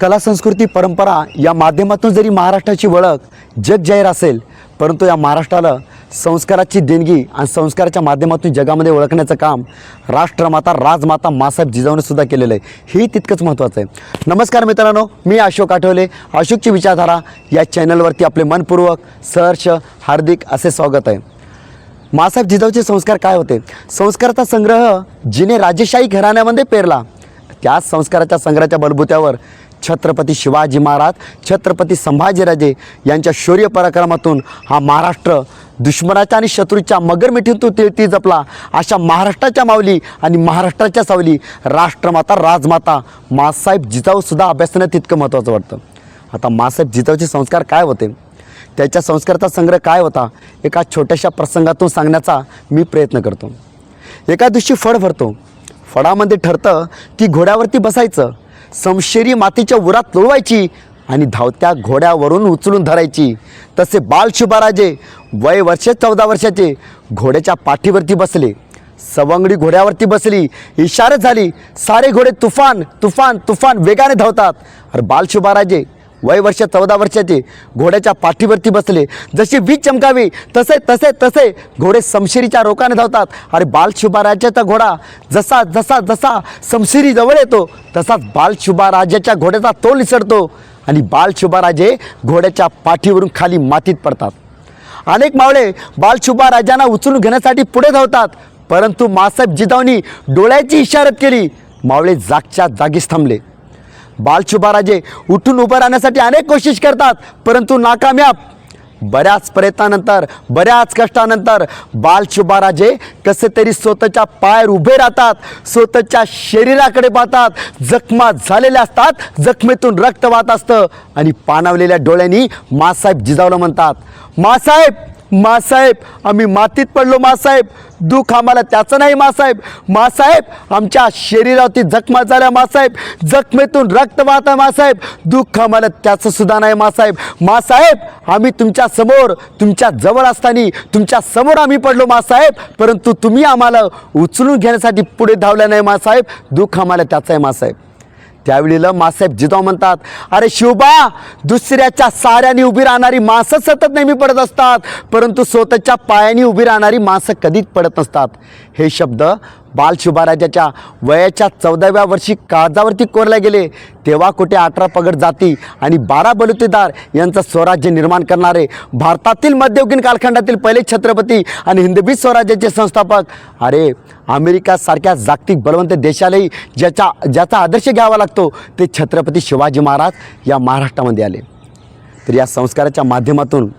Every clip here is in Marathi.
कला संस्कृती परंपरा या माध्यमातून जरी महाराष्ट्राची ओळख जग जाहीर असेल, परंतु या महाराष्ट्राला संस्काराची देणगी आणि संस्काराच्या माध्यमातून जगामध्ये ओळखण्याचं काम राष्ट्रमाता राजमाता माँसाहेब जिजाऊने सुद्धा केलेलं आहे। हे तितकंच महत्त्वाचं आहे। नमस्कार मित्रांनो, मी अशोक आठवले। अशोकची विचारधारा या चॅनलवरती आपले मनपूर्वक सहर्ष हार्दिक असे स्वागत आहे। माँसाहेब जिजाऊचे संस्कार काय होते? संस्काराचा संग्रह जिने राजेशाही घराण्यामध्ये पेरला, त्याच संस्काराच्या संग्रहाच्या बलबुत्यावर छत्रपती शिवाजी महाराज, छत्रपती संभाजीराजे यांच्या शौर्य पराक्रमातून हा महाराष्ट्र दुश्मनाच्या आणि शत्रूच्या मगरमिठीतून ती जपला। अशा महाराष्ट्राच्या माऊली आणि महाराष्ट्राच्या सावली राष्ट्रमाता राजमाता माँसाहेब जिजाऊसुद्धा अभ्यासणं तितकं महत्त्वाचं वाटतं। आता माँसाहेब जिजाऊचे संस्कार काय होते, त्याच्या संस्काराचा संग्रह काय होता, एका छोट्याशा प्रसंगातून सांगण्याचा मी प्रयत्न करतो। एका दिवशी फड भरतो, फडामध्ये ठरतं ती घोड्यावरती बसायचं, समशेरी मातीच्या उरात लोळवायची आणि धावत्या घोड्यावरून उचलून धरायची। तसे बालशुभाराजे वय वर्ष 14 वर्षाचे घोड्याच्या पाठीवरती बसले, सवंगडी घोड्यावरती बसली, इशारा झाली, सारे घोडे तुफान तुफान तुफान वेगाने धावतात। अरे बालशुभाराजे वय वर्ष 14 वर्षाचे घोड्याच्या पाठीवरती बसले, जशी वीज चमकावी तसे तसे तसे घोडे समशिरीच्या रोखाने धावतात। अरे बालशुभाराजाचा घोडा जसा जसा जसा समशिरी जवळ येतो तसाच बालशुभाराजाच्या घोड्याचा तोल निसरतो आणि बालशुभाराजे घोड्याच्या पाठीवरून खाली मातीत पडतात। अनेक मावळे बालशुभाराजांना उचलून घेण्यासाठी पुढे धावतात, परंतु माँसाहेब जिजाऊंनी डोळ्याची इशारत केली, मावळे जागच्या जागीच थांबले। बालशुभाराजे उठून उभं राहण्यासाठी अनेक कोशिश करतात, परंतु नाकामयाब। बऱ्याच प्रयत्नानंतर बऱ्याच कष्टानंतर बालशुभाराजे कसे तरी स्वतःच्या पायावर उभे राहतात, स्वतःच्या शरीराकडे पाहतात, जखमा झालेल्या असतात, जखमेतून रक्त वाहत असतं आणि पाणावलेल्या डोळ्यांनी माँसाहेब जिजाऊला म्हणतात, माँसाहेब माँसाहेब आम्ही मातीत पडलो, माँसाहेब दुःख आम्हाला त्याचं नाही, माँसाहेब माँसाहेब आमच्या शरीरावरती जखमा झाल्या, माँसाहेब जखमेतून रक्त वाहत आहे, माँसाहेब दुःख आम्हाला त्याचं सुद्धा नाही, माँसाहेब माँसाहेब आम्ही तुमच्या समोर तुमच्या जवळ असताना तुमच्या समोर आम्ही पडलो, माँसाहेब परंतु तुम्ही आम्हाला उचलून घेण्यासाठी पुढे धावल्या नाही, माँसाहेब दुःख आम्हाला त्याचं आहे, माँसाहेब। त्यावेळेला माँसाहेब जिजाऊ म्हणतात, अरे शिवबा, दुसऱ्याच्या साऱ्याने उभी राहणारी माणसं सतत नेहमी पडत असतात, परंतु स्वतःच्या पायाने उभी राहणारी माणसं कधीच पडत नसतात। हे शब्द बालशुभाराजाच्या वयाच्या 14व्या वर्षी काळजावरती कोरले गेले। तेव्हा कुठे 18 पगड जाती आणि 12 बलुतेदार यांचं स्वराज्य निर्माण करणारे भारतातील मध्ययुगीन कालखंडातील पहिले छत्रपती आणि हिंदवी स्वराज्याचे संस्थापक, अरे अमेरिकासारख्या जागतिक बलवंत देशालाही ज्याचा आदर्श घ्यावा लागतो ते छत्रपती शिवाजी महाराज या महाराष्ट्रामध्ये आले। तर या संस्काराच्या माध्यमातून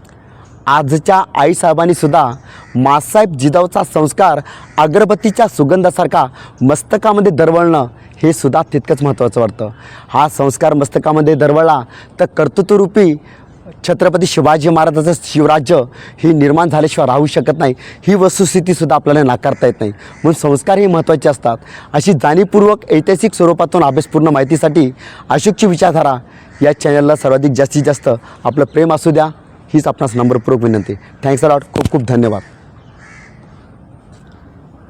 आजच्या आईसाहेबांनी सुद्धा माँसाहेब जिजाऊचा संस्कार अगरबत्तीच्या सुगंधासारखा मस्तकामध्ये दरवळणं हे सुद्धा तितकंच महत्त्वाचं वाटतं। हा संस्कार मस्तकामध्ये दरवळला तर कर्तृत्वरूपी छत्रपती शिवाजी महाराजाचं शिवराज्य हे निर्माण झाल्याशिवाय राहू शकत नाही, ही वस्तुस्थितीसुद्धा आपल्याला नाकारता येत नाही। म्हणून संस्कार हे महत्त्वाचे असतात। अशी जाणीवपूर्वक ऐतिहासिक स्वरूपातून अभ्यासपूर्ण माहितीसाठी अशोकची विचारधारा या चॅनलला सर्वाधिक जास्तीत जास्त आपलं प्रेम असू द्या, हीच आपणास नम्रपूर्वक विनंती। थँक्स अ लॉट, खूप खूप धन्यवाद।